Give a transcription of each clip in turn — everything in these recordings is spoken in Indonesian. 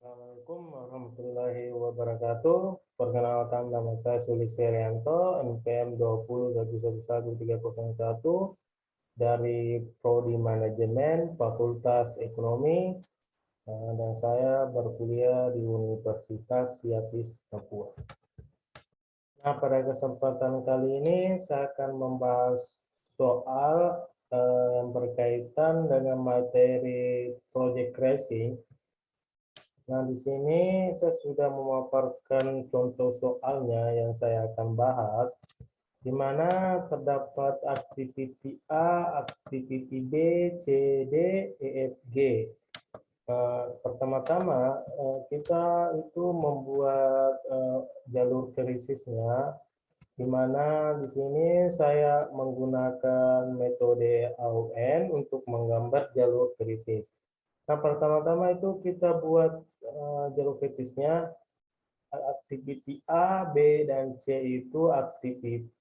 Assalamualaikum warahmatullahi wabarakatuh. Perkenalkan, nama saya Sulis Serianto, NPM 20211301 dari Prodi Manajemen Fakultas Ekonomi, dan saya berkuliah di Universitas Siapis, Papua. Nah, pada kesempatan kali ini saya akan membahas soal yang berkaitan dengan materi project tracing. Nah, di sini saya sudah memaparkan contoh soalnya yang saya akan bahas, di mana terdapat activity A, activity B, C, D, E, F, G. Pertama-tama kita itu membuat jalur krisisnya, di mana di sini saya menggunakan metode AUN untuk menggambar jalur kritis. Nah, pertama-tama itu kita buat jalur kritisnya. Activity A, B, dan C itu activity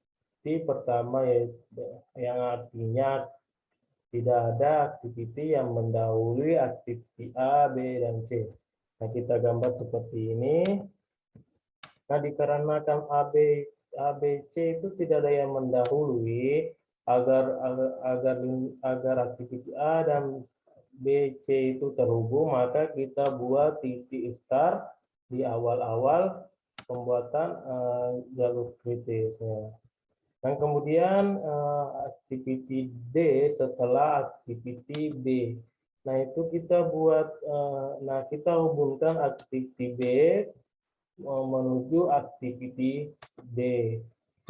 pertama, yaitu yang artinya tidak ada activity yang mendahului activity A, B, dan C. Nah, kita gambar seperti ini. Nah, dikarenakan C itu tidak ada yang mendahului, agar aktiviti A dan B, C itu terhubung, maka kita buat titik start di awal-awal pembuatan jalur kritisnya. Dan kemudian activity D setelah activity B. Nah, itu kita buat, kita hubungkan activity B menuju activity D,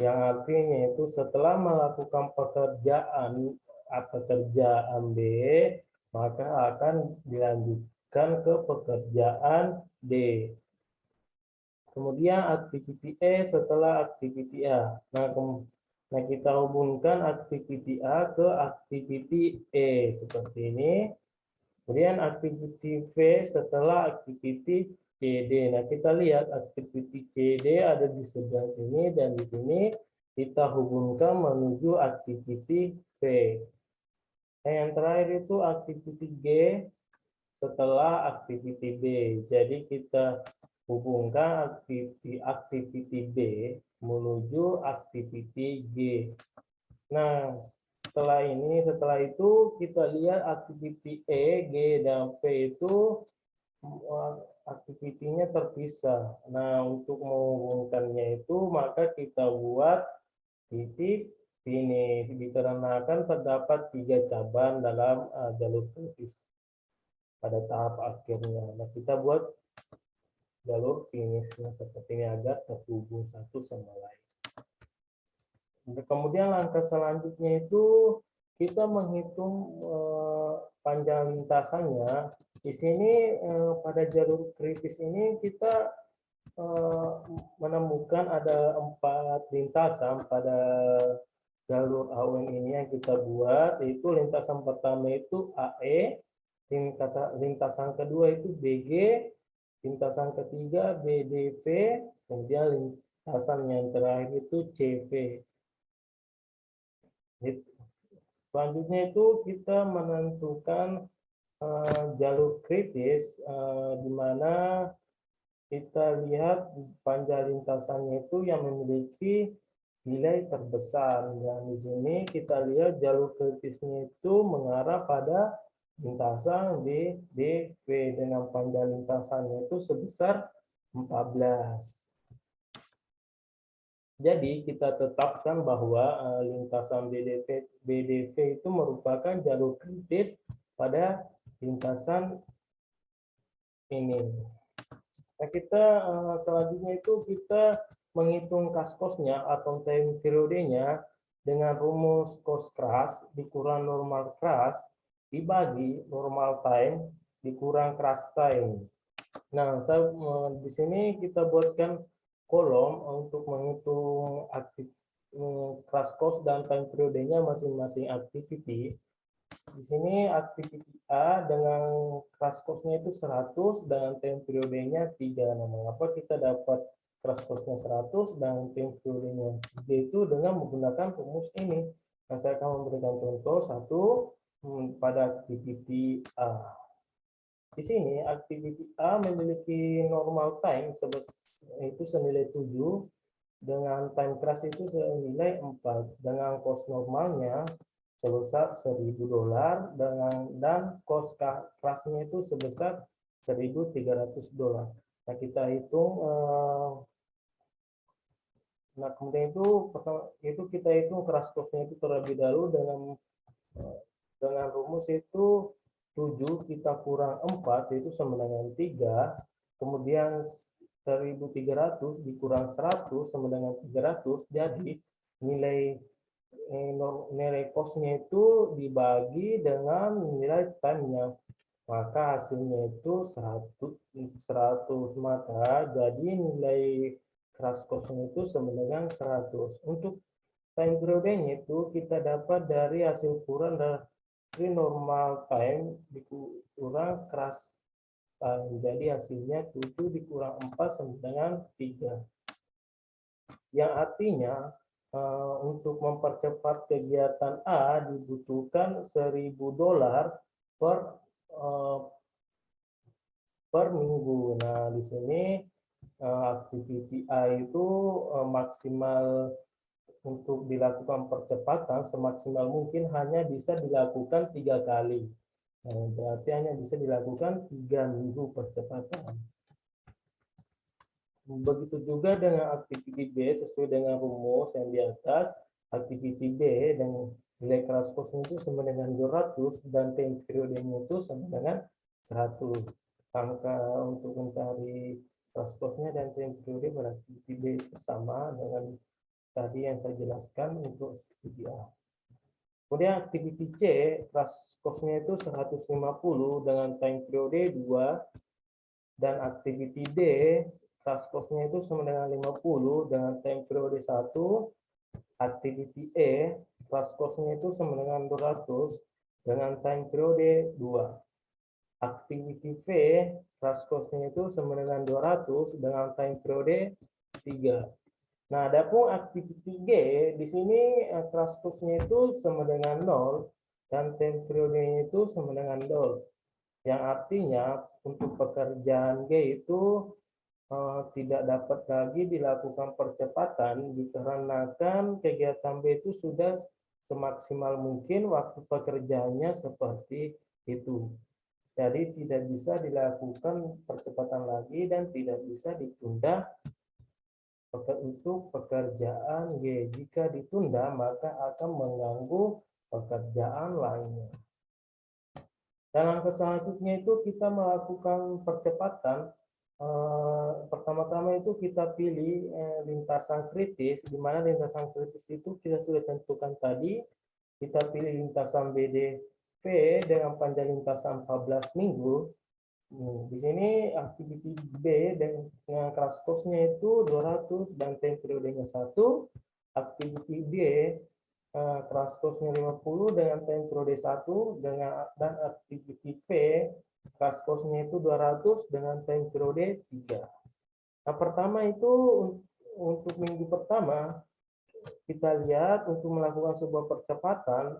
yang artinya itu setelah melakukan pekerjaan B, maka akan dilanjutkan ke pekerjaan D. Kemudian activity E setelah activity A. Nah, kita hubungkan activity A ke activity E seperti ini. Kemudian activity V setelah activity CD. Nah, kita lihat activity CD ada di sebelah sini, dan di sini kita hubungkan menuju activity V. Nah, yang terakhir itu activity G setelah activity B. Jadi kita hubungkan activity B menuju activity G. Nah, setelah itu kita lihat activity E, G, dan P itu aktivitinya terpisah. Nah, untuk menghubungkannya itu maka kita buat titik finish, dikarenakan terdapat 3 cabang dalam jalur kritis pada tahap akhirnya. Nah, kita buat jalur finishnya seperti ini agar terhubung satu sama lain. Kemudian langkah selanjutnya itu kita menghitung panjang lintasannya. Di sini pada jalur kritis ini kita menemukan ada 4 lintasan pada jalur AUN ini yang kita buat, yaitu lintasan pertama itu AE, lintasan kedua itu BG, lintasan ketiga BDV, kemudian lintasan yang terakhir itu CV. Selanjutnya itu kita menentukan jalur kritis, di mana kita lihat panjang lintasannya itu yang memiliki nilai terbesar. Dan di sini kita lihat jalur kritisnya itu mengarah pada lintasan BDV dengan panjang lintasannya itu sebesar 14. Jadi kita tetapkan bahwa lintasan BDV itu merupakan jalur kritis pada lintasan ini. Nah, kita selanjutnya itu kita menghitung kaskosnya atau time periodenya dengan rumus cos crash dikurang normal crash dibagi normal time dikurang crash time. Nah, di sini kita buatkan kolom untuk menghitung crash course dan time periodenya masing-masing activity. Di sini activity A dengan crash course-nya itu 100 dan time periodenya 3. Nah, mengapa kita dapat crash course-nya 100 dan time periodenya 3 itu dengan menggunakan rumus ini. Nah, saya akan memberikan contoh satu pada activity A. Di sini activity A memiliki normal time itu senilai 7 dengan time crash itu senilai 4 dengan cost normalnya sebesar $1.000 dan cost crash-nya itu sebesar $1.300. Nah, kita hitung nah kemudian itu kita hitung crash cost-nya itu terlebih dahulu dengan rumus itu 7 kita kurang 4 itu sama dengan 3, kemudian 1.300 dikurang 100 sama dengan 300, jadi nilai cost-nya itu dibagi dengan nilai time-nya, maka hasilnya itu 100, maka jadi nilai crash cost-nya itu sama dengan 100. Untuk time periodenya itu kita dapat dari hasil kurang dari normal time dikurang crash time. Jadi hasilnya 7 dikurang 4 sama dengan 3. Yang artinya untuk mempercepat kegiatan A dibutuhkan $1.000 per minggu. Nah, di sini activity A itu maksimal untuk dilakukan percepatan semaksimal mungkin hanya bisa dilakukan 3 kali. Nah, berarti hanya bisa dilakukan 3 minggu percepatan. Begitu juga dengan activity B sesuai dengan rumus yang di atas. Activity B dan nilai crash cost itu sama dengan 200 dan time periodenya itu sama dengan 100. Angka untuk mencari crash cost-nya dan time periode pada activity B itu sama dengan tadi yang saya jelaskan untuk activity A. Kemudian activity C, crash cost-nya itu 150 dengan time periode 2, dan activity D, crash cost-nya itu sama dengan 50 dengan time periode 1. Activity E, crash cost-nya itu sama dengan 200 dengan time periode 2. Activity V, crash cost-nya itu sama dengan 200 dengan time periode 3. Nah, adapun activity G, di sini crash cost-nya itu sama dengan 0 dan time periodenya itu sama dengan 0. Yang artinya untuk pekerjaan G itu tidak dapat lagi dilakukan percepatan dikarenakan kegiatan B itu sudah semaksimal mungkin waktu pekerjaannya seperti itu. Jadi tidak bisa dilakukan percepatan lagi dan tidak bisa ditunda untuk pekerjaan G. Jika ditunda, maka akan mengganggu pekerjaan lainnya. Dalam selanjutnya itu kita melakukan percepatan. Pertama-tama itu kita pilih lintasan kritis, di mana lintasan kritis itu kita sudah tentukan tadi. Kita pilih lintasan BDV dengan panjang lintasan 14 minggu. Di sini activity B dengan crash cost-nya itu 200 dan time periodenya 1. Activity B crash cost-nya 50 dengan time periode 1 dan activity V crash cost-nya itu 200 dengan time periode 3. Nah, pertama itu untuk minggu pertama kita lihat untuk melakukan sebuah percepatan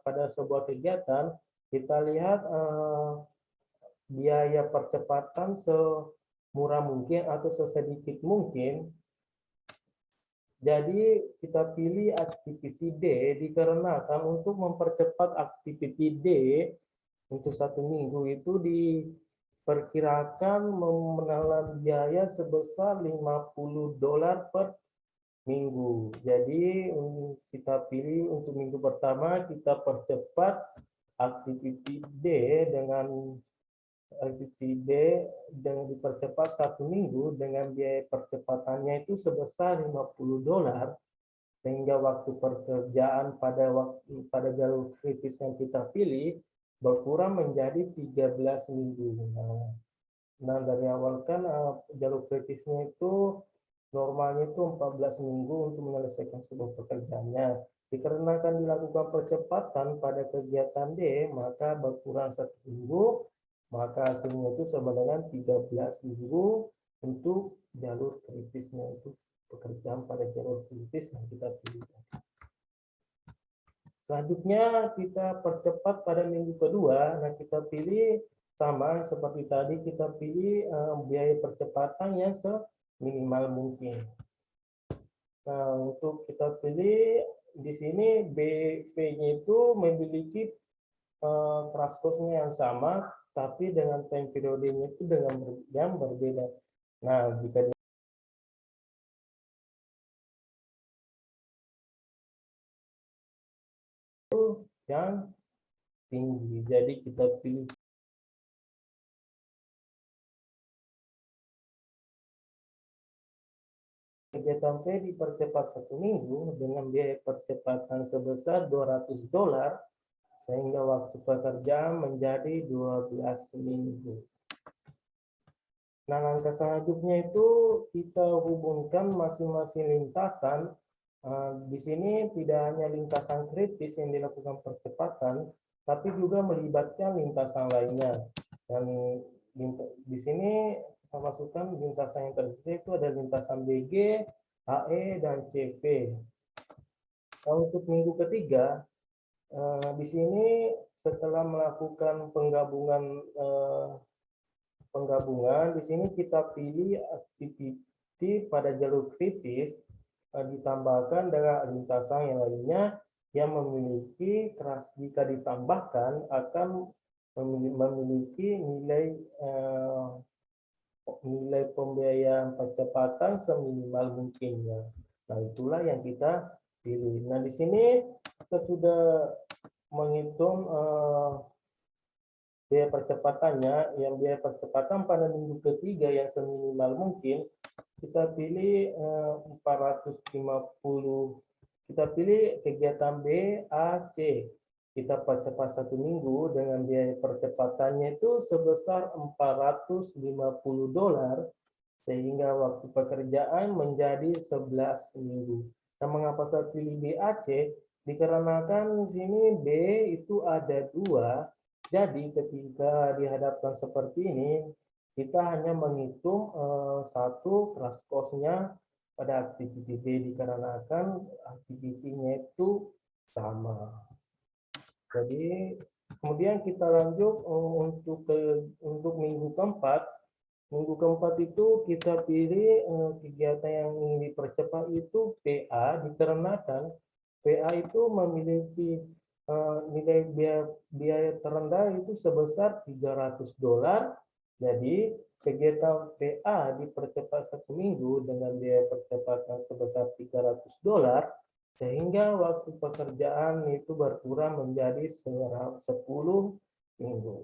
pada sebuah kegiatan, kita lihat biaya percepatan semurah mungkin atau sesedikit mungkin. Jadi kita pilih activity D dikarenakan untuk mempercepat activity D untuk 1 minggu itu diperkirakan menelan biaya sebesar $50 per minggu. Jadi kita pilih untuk minggu pertama kita percepat activity D dengan activity D dengan dipercepat 1 minggu dengan biaya percepatannya itu sebesar $50 sehingga waktu pekerjaan pada jalur kritis yang kita pilih berkurang menjadi 13 minggu. Nah, dari awal kan jalur kritisnya itu normalnya itu 14 minggu untuk menyelesaikan sebuah pekerjaannya. Dikarenakan dilakukan percepatan pada kegiatan D, maka berkurang 1 minggu, maka hasilnya itu sama dengan 13 minggu untuk jalur kritisnya itu pekerjaan pada jalur kritis yang kita pilih. Selanjutnya kita percepat pada minggu kedua. Nah, kita pilih sama seperti tadi, kita pilih biaya percepatan yang seminimal mungkin. Nah, untuk kita pilih di sini BV-nya itu memiliki crash course-nya yang sama, tapi dengan time periodenya itu dengan yang berbeda. Nah, jika itu yang tinggi, jadi kita pilih kegiatan P dipercepat 1 minggu dengan biaya percepatan sebesar $200, sehingga waktu pekerjaan menjadi 12 minggu. Nah, langkah selanjutnya itu kita hubungkan masing-masing lintasan. Di sini tidak hanya lintasan kritis yang dilakukan percepatan, tapi juga melibatkan lintasan lainnya. Dan di sini kita masukkan lintasan yang tersisa itu ada lintasan BG, AE, dan CP. Nah, untuk minggu ketiga, di sini setelah melakukan penggabungan, di sini kita pilih aktiviti pada jalur kritis ditambahkan dengan lintasan yang lainnya yang memiliki keras, jika ditambahkan akan memiliki nilai pembiayaan percepatan seminimal mungkinnya. Nah, itulah yang kita pilih. Nah, di sini kita sudah menghitung biaya percepatannya. Yang biaya percepatan pada minggu ketiga yang seminimal mungkin, kita pilih 450. Kita pilih kegiatan B, A, C. Kita percepat 1 minggu dengan biaya percepatannya itu sebesar $450, sehingga waktu pekerjaan menjadi 11 minggu. Nah, mengapa saya pilih B, A, C? Dikarenakan di sini B itu ada 2, jadi ketika dihadapkan seperti ini, kita hanya menghitung satu crash course-nya pada aktiviti B, dikarenakan aktivitinya itu sama. Jadi kemudian kita lanjut untuk minggu keempat. Minggu keempat itu kita pilih kegiatan yang ingin dipercepat itu PA, dikarenakan PA itu memiliki nilai biaya terendah itu sebesar $300. Jadi kegiatan PA dipercepat 1 minggu dengan biaya percepatan sebesar $300, sehingga waktu pekerjaan itu berkurang menjadi 10 minggu.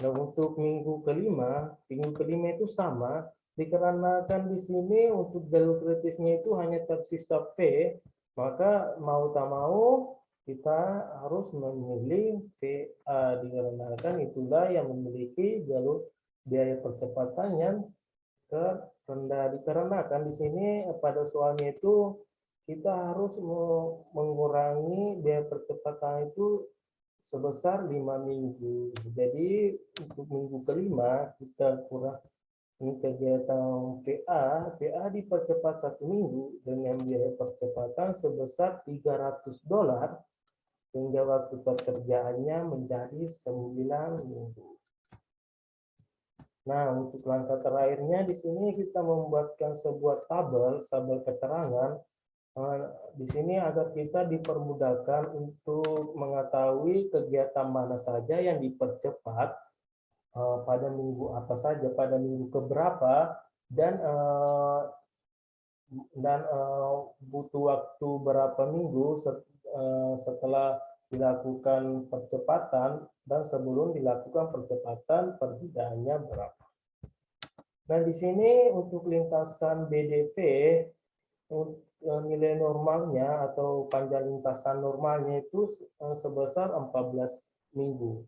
Nah, untuk minggu kelima itu sama, dikarenakan di sini untuk jalur kritisnya itu hanya tersisa P, maka mau tak mau kita harus memilih PA, dikarenakan itulah yang memiliki jalur biaya percepatan yang terendah. Dikarenakan di sini pada soalnya itu kita harus mengurangi biaya percepatan itu sebesar 5 minggu. Jadi untuk minggu kelima kita kurang kegiatan PA dipercepat 1 minggu dengan biaya percepatan sebesar $300, sehingga waktu pekerjaannya menjadi 9 minggu. Nah, untuk langkah terakhirnya di sini kita membuatkan sebuah tabel keterangan. Di sini agar kita dipermudahkan untuk mengetahui kegiatan mana saja yang dipercepat pada minggu apa saja, pada minggu keberapa, dan butuh waktu berapa minggu setelah dilakukan percepatan dan sebelum dilakukan percepatan, perbedaannya berapa. Nah, di sini untuk lintasan BDP, nilai normalnya atau panjang lintasan normalnya itu sebesar 14 minggu.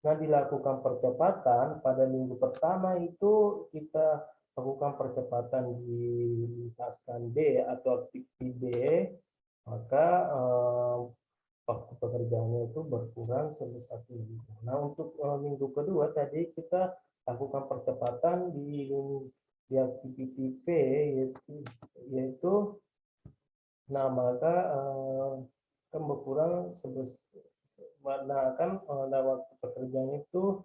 Nah, dilakukan percepatan pada minggu pertama itu kita lakukan percepatan di lintasan D atau aktiviti D, maka waktu pekerjaannya itu berkurang sebesar 1 minggu. Nah, untuk minggu kedua tadi kita lakukan percepatan di aktiviti P, yaitu nah maka akan berkurang Nah, kan waktu pekerjaan itu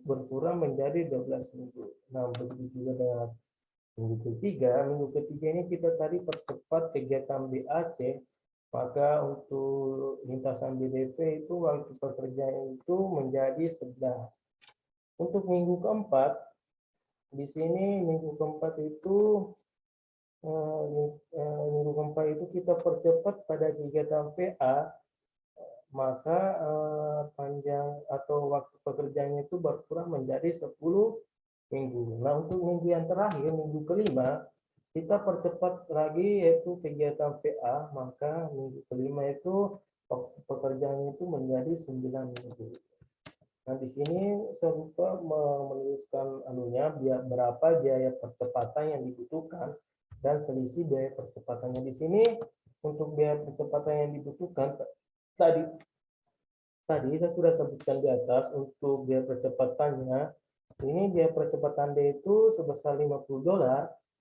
berkurang menjadi 12 minggu. Nah, begitu juga dengan minggu ketiga. Minggu ketiga ini kita tadi percepat kegiatan BAC, maka untuk lintasan BDV itu waktu pekerjaan itu menjadi 11. Untuk minggu keempat, di sini minggu keempat itu minggu keempat itu kita percepat pada kegiatan PA, maka panjang atau waktu pekerjaannya itu berkurang menjadi 10 minggu. Nah, untuk minggu yang terakhir, minggu kelima, kita percepat lagi yaitu kegiatan PA, maka minggu kelima itu waktu pekerjaannya itu menjadi 9 minggu. Nah, di sini saya lupa menuliskan anunya berapa biaya percepatan yang dibutuhkan dan selisih biaya percepatannya. Di sini untuk biaya percepatan yang dibutuhkan tadi saya sudah sebutkan di atas. Untuk biaya percepatannya, ini biaya percepatan D itu sebesar $50,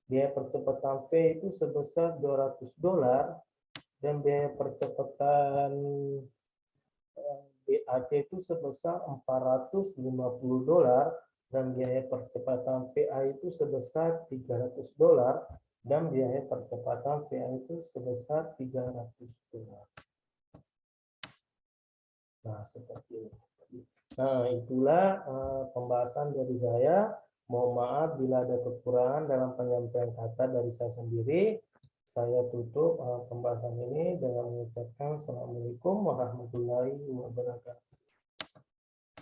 biaya percepatan P itu sebesar $200, dan biaya percepatan BAC itu sebesar $450, dan biaya percepatan PA itu sebesar $300, dan biaya percepatan PA itu sebesar $300. Nah, seperti ini. Nah, itulah pembahasan dari saya. Mohon maaf bila ada kekurangan dalam penyampaian kata dari saya sendiri. Saya tutup pembahasan ini dengan mengucapkan Assalamualaikum warahmatullahi wabarakatuh.